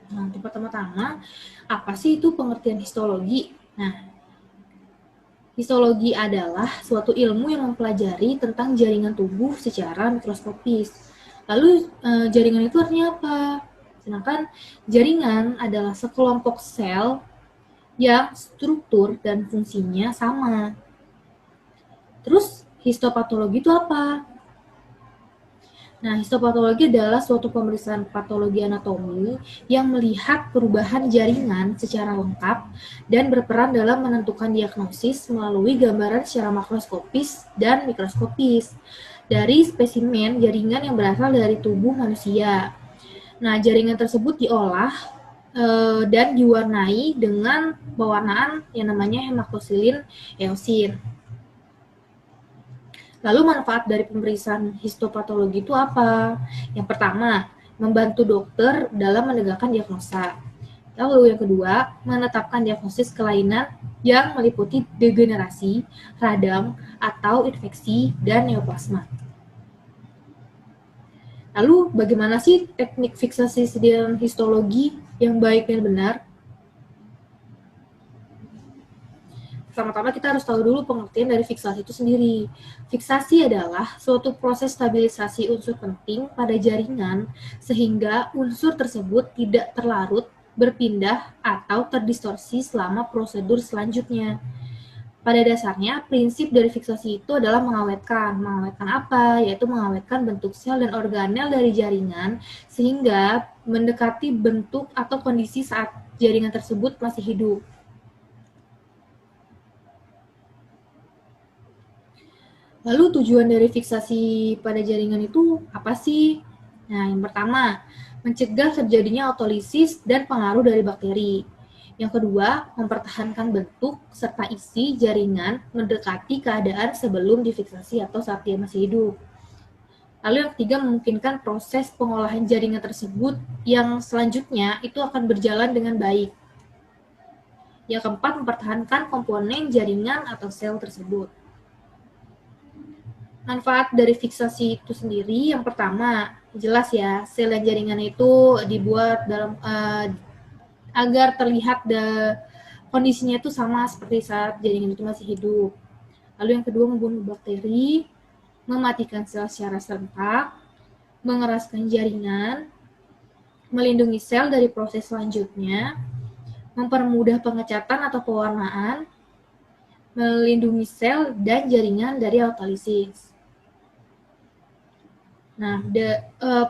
Nah, pertama-tama, apa sih itu pengertian histologi? Nah, histologi adalah suatu ilmu yang mempelajari tentang jaringan tubuh secara mikroskopis. Lalu, jaringan itu artinya apa? Sedangkan jaringan adalah sekelompok sel yang struktur dan fungsinya sama. Terus, histopatologi itu apa? Nah, histopatologi adalah suatu pemeriksaan patologi anatomi yang melihat perubahan jaringan secara lengkap dan berperan dalam menentukan diagnosis melalui gambaran secara makroskopis dan mikroskopis dari spesimen jaringan yang berasal dari tubuh manusia. Nah, jaringan tersebut diolah dan diwarnai dengan pewarnaan yang namanya hematosilin eosin. Lalu manfaat dari pemeriksaan histopatologi itu apa? Yang pertama, membantu dokter dalam menegakkan diagnosa. Lalu yang kedua, menetapkan diagnosis kelainan yang meliputi degenerasi, radang, atau infeksi, dan neoplasma. Lalu bagaimana sih teknik fiksasi dalam histologi yang baik dan benar? Pertama-tama kita harus tahu dulu pengertian dari fiksasi itu sendiri. Fiksasi adalah suatu proses stabilisasi unsur penting pada jaringan sehingga unsur tersebut tidak terlarut, berpindah, atau terdistorsi selama prosedur selanjutnya. Pada dasarnya, prinsip dari fiksasi itu adalah mengawetkan. Mengawetkan apa? Yaitu mengawetkan bentuk sel dan organel dari jaringan sehingga mendekati bentuk atau kondisi saat jaringan tersebut masih hidup. Lalu tujuan dari fiksasi pada jaringan itu apa sih? Nah, yang pertama, mencegah terjadinya autolisis dan pengaruh dari bakteri. Yang kedua, mempertahankan bentuk serta isi jaringan mendekati keadaan sebelum difiksasi atau saat dia masih hidup. Lalu yang ketiga, memungkinkan proses pengolahan jaringan tersebut yang selanjutnya itu akan berjalan dengan baik. Yang keempat, mempertahankan komponen jaringan atau sel tersebut. Manfaat dari fiksasi itu sendiri, yang pertama, jelas ya, sel dan jaringan itu dibuat dalam agar terlihat kondisinya itu sama seperti saat jaringan itu masih hidup. Lalu yang kedua, membunuh bakteri, mematikan sel secara serentak, mengeraskan jaringan, melindungi sel dari proses selanjutnya, mempermudah pengecatan atau pewarnaan, melindungi sel dan jaringan dari autolisis. Nah,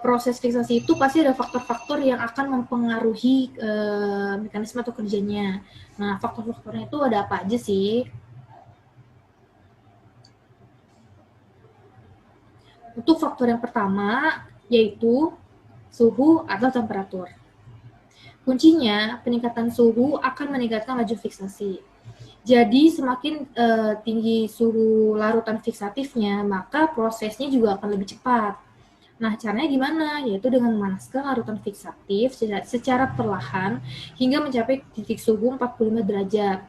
proses fiksasi itu pasti ada faktor-faktor yang akan mempengaruhi mekanisme atau kerjanya. Nah, faktor-faktornya itu ada apa aja sih? Untuk faktor yang pertama, yaitu suhu atau temperatur. Kuncinya, peningkatan suhu akan meningkatkan laju fiksasi. Jadi, semakin tinggi suhu larutan fiksatifnya, maka prosesnya juga akan lebih cepat. Nah, caranya gimana? Yaitu dengan memanaskan larutan fiksatif secara perlahan hingga mencapai titik suhu 45 derajat.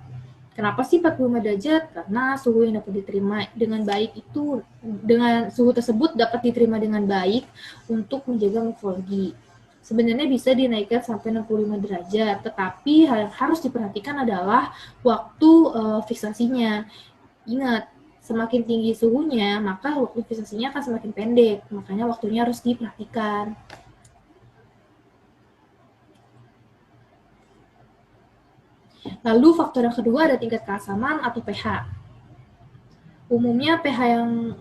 Kenapa sih 45 derajat? Karena suhu yang dapat diterima dengan baik itu, dengan suhu tersebut dapat diterima dengan baik untuk menjaga morfologi. Sebenarnya bisa dinaikkan sampai 65 derajat, tetapi hal yang harus diperhatikan adalah waktu fiksasinya. Ingat, semakin tinggi suhunya, maka waktu fiksasinya akan semakin pendek. Makanya waktunya harus diperhatikan. Lalu faktor yang kedua ada tingkat keasaman atau pH. Umumnya pH yang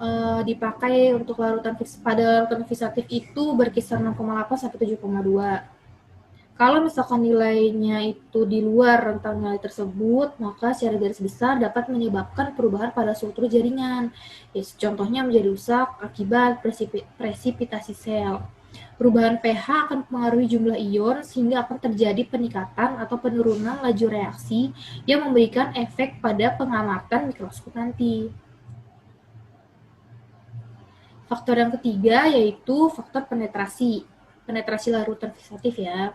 dipakai untuk pada larutan fiksatif itu berkisar 6,8 sampai 7,2. Kalau misalkan nilainya itu di luar rentang nilai tersebut, maka secara garis besar dapat menyebabkan perubahan pada struktur jaringan. Ya, contohnya menjadi rusak akibat presipitasi sel. Perubahan pH akan mempengaruhi jumlah ion sehingga akan terjadi peningkatan atau penurunan laju reaksi yang memberikan efek pada pengamatan mikroskop nanti. Faktor yang ketiga yaitu faktor penetrasi larutan fiksatif ya.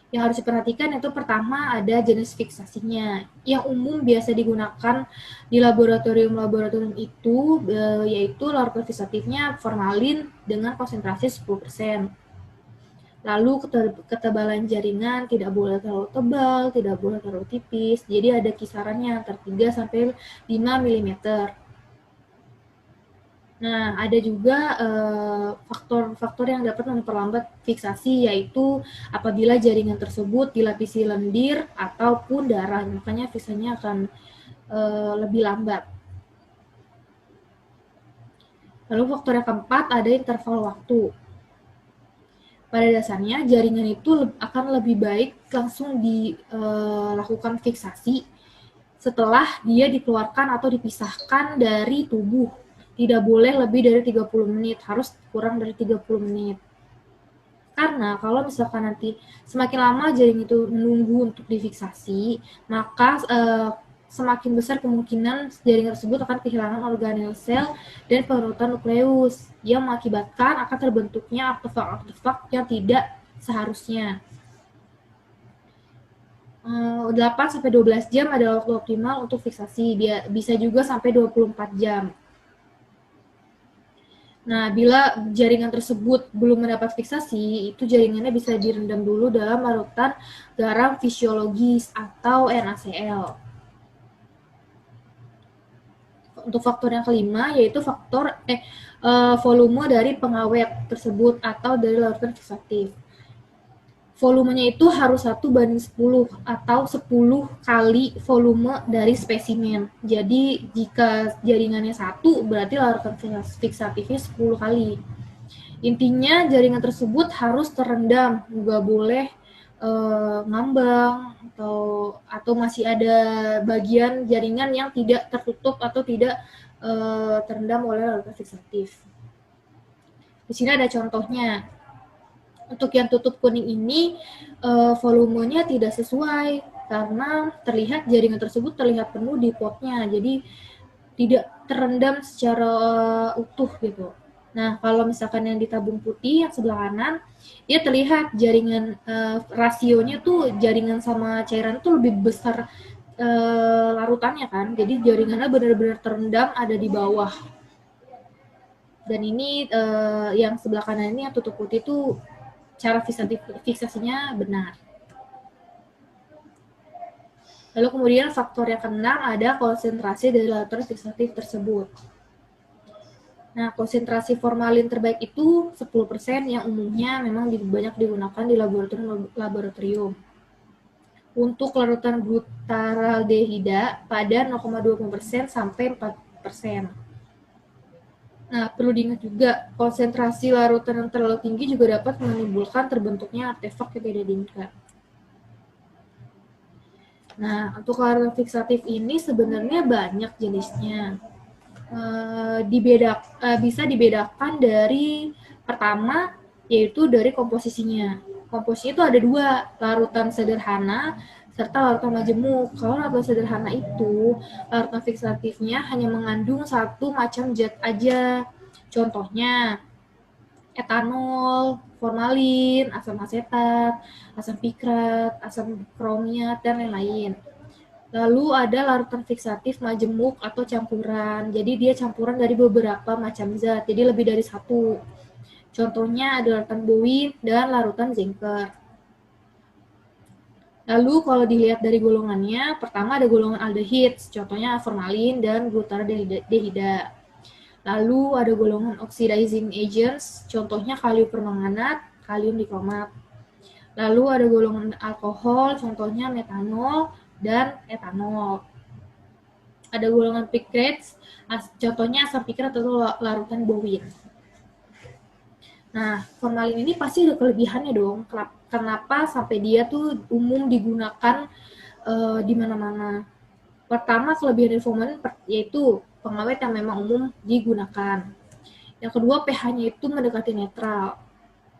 Yang harus diperhatikan itu pertama ada jenis fiksasinya. Yang umum biasa digunakan di laboratorium itu yaitu larutan fiksatifnya formalin dengan konsentrasi 10%. Lalu ketebalan jaringan tidak boleh terlalu tebal, tidak boleh terlalu tipis. Jadi ada kisarannya antara 3 sampai 5 mm. Nah, ada juga faktor-faktor yang dapat memperlambat fiksasi, yaitu apabila jaringan tersebut dilapisi lendir ataupun darah, makanya fiksasinya akan lebih lambat. Lalu faktor yang keempat ada interval waktu. Pada dasarnya jaringan itu akan lebih baik langsung dilakukan fiksasi setelah dia dikeluarkan atau dipisahkan dari tubuh. Tidak boleh lebih dari 30 menit, harus kurang dari 30 menit. Karena kalau misalkan nanti semakin lama jaring itu menunggu untuk difiksasi, maka semakin besar kemungkinan jaringan tersebut akan kehilangan organel sel dan penurutan nukleus yang mengakibatkan akan terbentuknya artefak-artefak yang tidak seharusnya. 8-12 jam adalah waktu optimal untuk fiksasi, bisa juga sampai 24 jam. Nah, bila jaringan tersebut belum mendapat fiksasi, itu jaringannya bisa direndam dulu dalam larutan garam fisiologis atau NaCl. Untuk faktor yang kelima, yaitu faktor volume dari pengawet tersebut atau dari larutan fiksatif. Volumenya itu harus 1:10 atau 10 kali volume dari spesimen. Jadi jika jaringannya 1, berarti larutan fiksatifnya 10 kali. Intinya jaringan tersebut harus terendam, nggak boleh ngambang atau masih ada bagian jaringan yang tidak tertutup atau tidak terendam oleh larutan fiksatif. Di sini ada contohnya. Untuk yang tutup kuning ini volumenya tidak sesuai karena terlihat jaringan tersebut terlihat penuh di potnya, jadi tidak terendam secara utuh gitu. Nah, kalau misalkan yang di tabung putih yang sebelah kanan, dia terlihat jaringan rasionya tuh jaringan sama cairan tuh lebih besar larutannya kan, jadi jaringannya benar-benar terendam ada di bawah. Dan ini yang sebelah kanan ini yang tutup putih tuh cara fiksasinya benar. Lalu kemudian faktor yang keenam ada konsentrasi dari larutan fiksatif tersebut. Nah, konsentrasi formalin terbaik itu 10% yang umumnya memang banyak digunakan di laboratorium. Untuk larutan glutaraldehida pada 0,20% sampai 4%. Nah, perlu diingat juga, konsentrasi larutan yang terlalu tinggi juga dapat menimbulkan terbentuknya artefak yang tidak diinginkan. Nah, untuk larutan fiksatif ini sebenarnya banyak jenisnya. Bisa dibedakan dari pertama, yaitu dari komposisinya. Komposisinya itu ada 2, larutan sederhana serta larutan majemuk. Kalau larutan sederhana itu, larutan fiksatifnya hanya mengandung satu macam zat aja. Contohnya, etanol, formalin, asam asetat, asam pikrat, asam kromiat, dan lain-lain. Lalu ada larutan fiksatif majemuk atau campuran. Jadi dia campuran dari beberapa macam zat, jadi lebih dari satu. Contohnya ada larutan bowin dan larutan zinker. Lalu kalau dilihat dari golongannya, pertama ada golongan aldehyds, contohnya formalin dan glutaraldehida. Lalu ada golongan oxidizing agents, contohnya kalium permanganat, kalium dikromat. Lalu ada golongan alkohol, contohnya metanol dan etanol. Ada golongan pikrates, contohnya asam pikrat atau larutan bowin. Nah, formalin ini pasti ada kelebihannya dong. Kenapa sampai dia tuh umum digunakan di mana-mana? Pertama, kelebihan dari formalin yaitu pengawet yang memang umum digunakan. Yang kedua, pH-nya itu mendekati netral.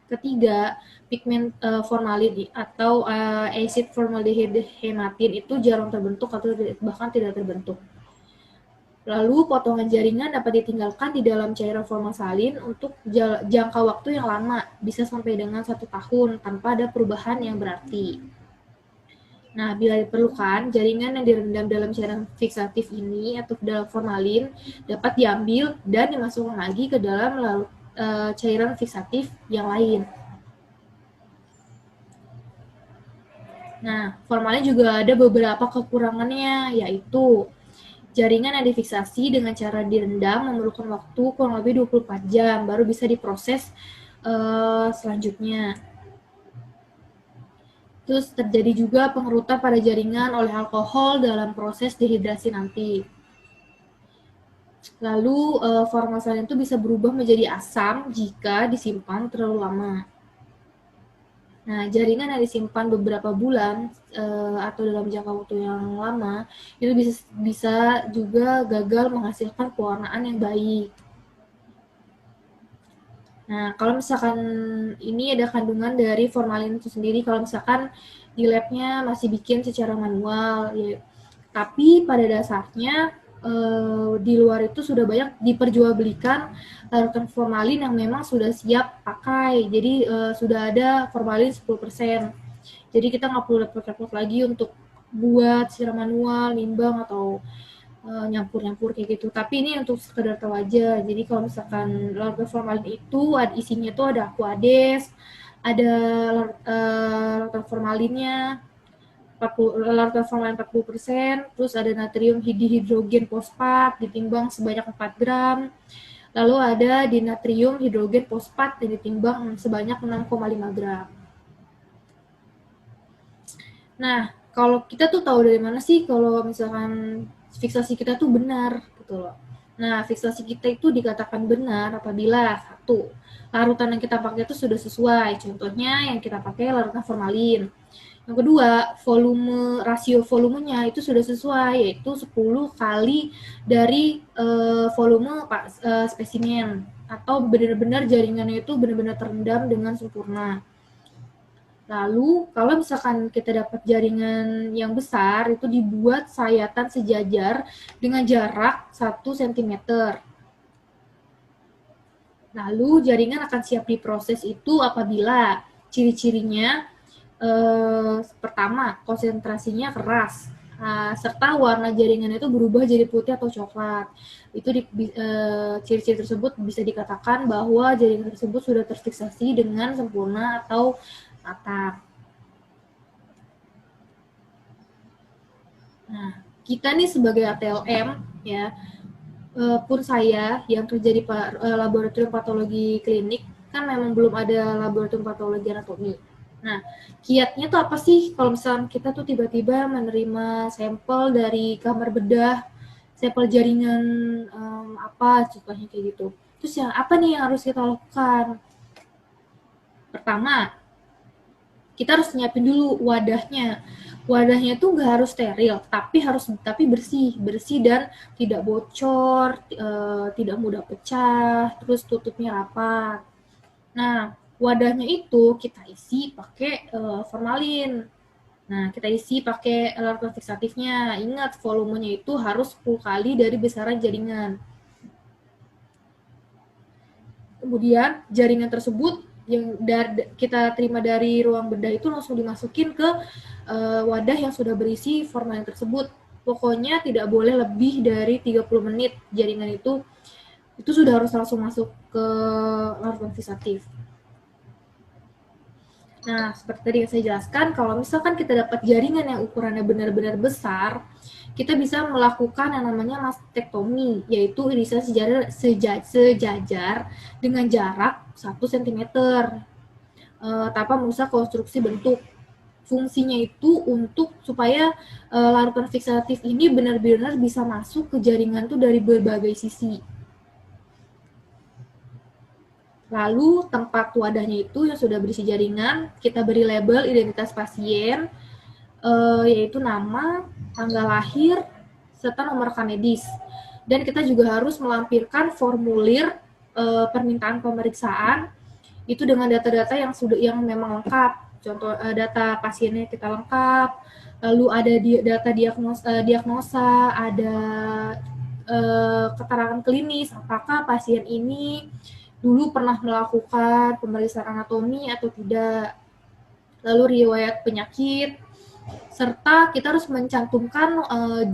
Ketiga, pigmen formalin atau acid formaldehyde hematin itu jarang terbentuk atau bahkan tidak terbentuk. Lalu potongan jaringan dapat ditinggalkan di dalam cairan formalin untuk jangka waktu yang lama, bisa sampai dengan 1 tahun tanpa ada perubahan yang berarti. Nah, bila diperlukan, jaringan yang direndam dalam cairan fiksatif ini atau dalam formalin dapat diambil dan dimasukkan lagi ke dalam cairan fiksatif yang lain. Nah, formalin juga ada beberapa kekurangannya, yaitu jaringan yang difiksasi dengan cara direndam memerlukan waktu kurang lebih 24 jam, baru bisa diproses selanjutnya. Terus terjadi juga pengerutan pada jaringan oleh alkohol dalam proses dehidrasi nanti. Lalu formalin itu bisa berubah menjadi asam jika disimpan terlalu lama. Nah, jaringan yang disimpan beberapa bulan atau dalam jangka waktu yang lama itu bisa juga gagal menghasilkan pewarnaan yang baik. Nah, kalau misalkan ini ada kandungan dari formalin itu sendiri, kalau misalkan di labnya masih bikin secara manual, ya. Tapi pada dasarnya di luar itu sudah banyak diperjualbelikan larutan formalin yang memang sudah siap pakai. Jadi sudah ada formalin 10%. Jadi kita nggak perlu repot-repot lagi untuk buat secara manual, nimbang atau nyampur-nyampur kayak gitu. Tapi ini untuk sekedar tahu aja. Jadi kalau misalkan larutan formalin itu isinya tuh ada aquades, ada larutan formalinnya, larutan formalin 40%, terus ada natrium dihidrogen fosfat ditimbang sebanyak 4 gram, lalu ada dinatrium hidrogen fosfat yang ditimbang sebanyak 6,5 gram. Nah, kalau kita tuh tahu dari mana sih kalau misalkan fiksasi kita tuh benar gitu loh. Nah, fiksasi kita itu dikatakan benar apabila satu, larutan yang kita pakai itu sudah sesuai. Contohnya yang kita pakai larutan formalin. Yang kedua, rasio volumenya itu sudah sesuai, yaitu 10 kali dari volume spesimen, atau benar-benar jaringannya itu benar-benar terendam dengan sempurna. Lalu, kalau misalkan kita dapat jaringan yang besar, itu dibuat sayatan sejajar dengan jarak 1 cm. Lalu, jaringan akan siap diproses itu apabila ciri-cirinya pertama, konsentrasinya keras, serta warna jaringan itu berubah jadi putih atau coklat. Itu ciri-ciri tersebut bisa dikatakan bahwa jaringan tersebut sudah terfiksasi dengan sempurna atau rata. Nah, kita nih sebagai ATLM ya, pun saya yang kerja di laboratorium patologi klinik kan memang belum ada laboratorium patologi anatomi. Nah, kiatnya tuh apa sih kalau misalnya kita tuh tiba-tiba menerima sampel dari kamar bedah, sampel jaringan apa contohnya kayak gitu. Terus yang apa nih yang harus kita lakukan? Pertama, kita harus nyiapin dulu wadahnya. Wadahnya itu nggak harus steril, tapi bersih dan tidak bocor, tidak mudah pecah, terus tutupnya rapat. Nah, wadahnya itu kita isi pakai formalin. Nah, kita isi pakai larutan fiksatifnya. Ingat, volumenya itu harus 10 kali dari besaran jaringan. Kemudian, jaringan tersebut yang kita terima dari ruang bedah itu langsung dimasukin ke wadah yang sudah berisi formalin tersebut. Pokoknya tidak boleh lebih dari 30 menit jaringan itu sudah harus langsung masuk ke larutan fiksatif. Nah, seperti tadi yang saya jelaskan, kalau misalkan kita dapat jaringan yang ukurannya benar-benar besar, kita bisa melakukan yang namanya mastektomi, yaitu irisan sejajar dengan jarak 1 cm tanpa merusak konstruksi bentuk. Fungsinya itu supaya larutan fiksatif ini benar-benar bisa masuk ke jaringan itu dari berbagai sisi. Lalu tempat wadahnya itu yang sudah berisi jaringan, kita beri label identitas pasien, yaitu nama, tanggal lahir, serta nomor rekan medis. Dan kita juga harus melampirkan formulir permintaan pemeriksaan itu dengan data-data yang memang lengkap. Contoh data pasiennya kita lengkap, lalu ada data diagnosa, ada keterangan klinis, apakah pasien ini dulu pernah melakukan pemeriksaan anatomi atau tidak, lalu riwayat penyakit, serta kita harus mencantumkan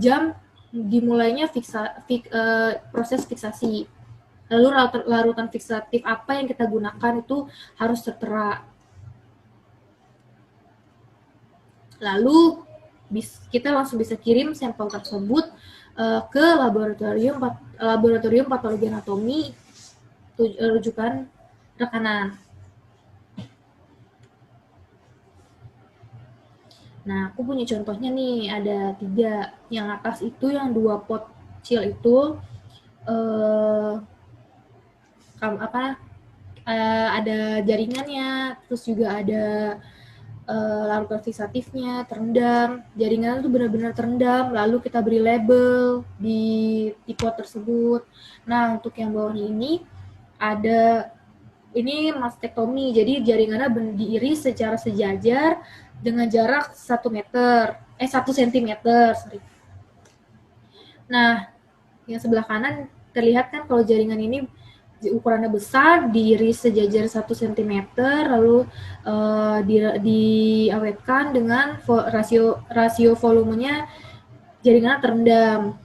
jam dimulainya proses fiksasi. Lalu larutan fiksatif apa yang kita gunakan itu harus tertera. Lalu kita langsung bisa kirim sampel tersebut ke laboratorium patologi anatomi rujukan rekanan. Nah, aku punya contohnya nih, ada 3. Yang atas itu, yang 2 pot kecil itu ada jaringannya, terus juga ada larutan fixatifnya, terendam. Jaringan itu benar-benar terendam, lalu kita beri label di pot tersebut. Nah, untuk yang bawah ini ini mastektomi, jadi jaringannya diiris secara sejajar dengan jarak 1 cm. Nah, yang sebelah kanan terlihat kan kalau jaringan ini ukurannya besar, diiris sejajar 1 cm, lalu diawetkan dengan rasio volumenya jaringannya terendam.